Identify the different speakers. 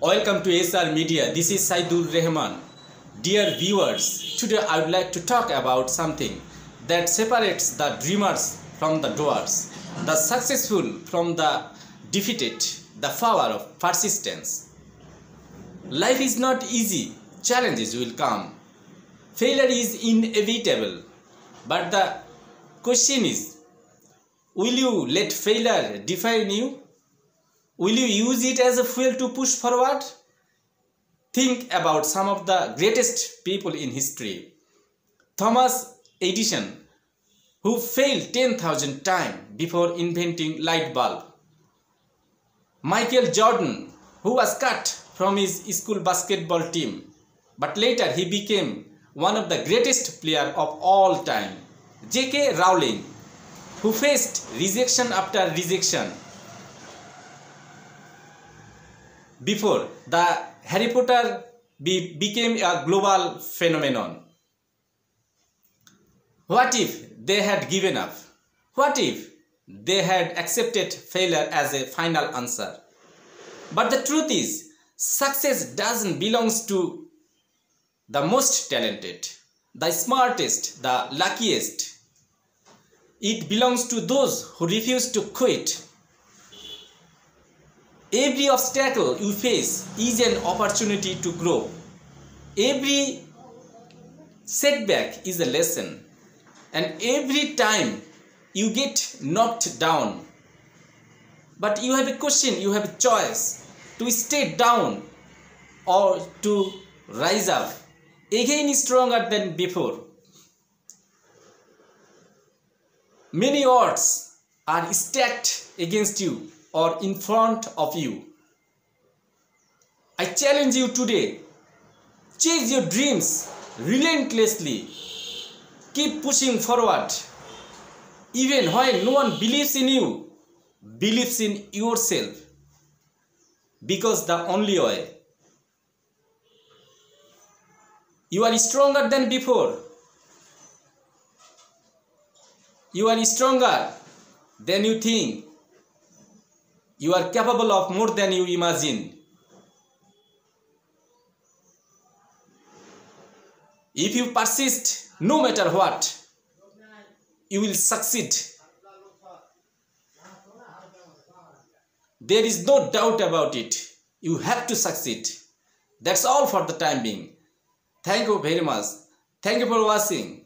Speaker 1: Welcome to SR Media. This is Saidul Rehman. Dear viewers, today I would like to talk about something that separates the dreamers from the doers, the successful from the defeated, the power of persistence. Life is not easy. Challenges will come. Failure is inevitable. But the question is, will you let failure define you? Will you use it as a fuel to push forward? Think about some of the greatest people in history. Thomas Edison, who failed 10,000 times before inventing light bulb. Michael Jordan, who was cut from his school basketball team, but later he became one of the greatest players of all time. J.K. Rowling, who faced rejection after rejection before the Harry Potter became a global phenomenon. What if they had given up? What if they had accepted failure as a final answer? But the truth is, success doesn't belong to the most talented, the smartest, the luckiest. It belongs to those who refuse to quit. Every obstacle you face is an opportunity to grow. Every setback is a lesson. And every time you get knocked down, but you have a question, you have a choice to stay down or to rise up again stronger than before. Many odds are stacked against you or in front of you. I challenge you today, chase your dreams relentlessly. Keep pushing forward. Even when no one believes in you, believes in yourself. Because the only way. You are stronger than before. You are stronger than you think. You are capable of more than you imagine. If you persist, no matter what, you will succeed. There is no doubt about it. You have to succeed. That's all for the time being. Thank you very much. Thank you for watching.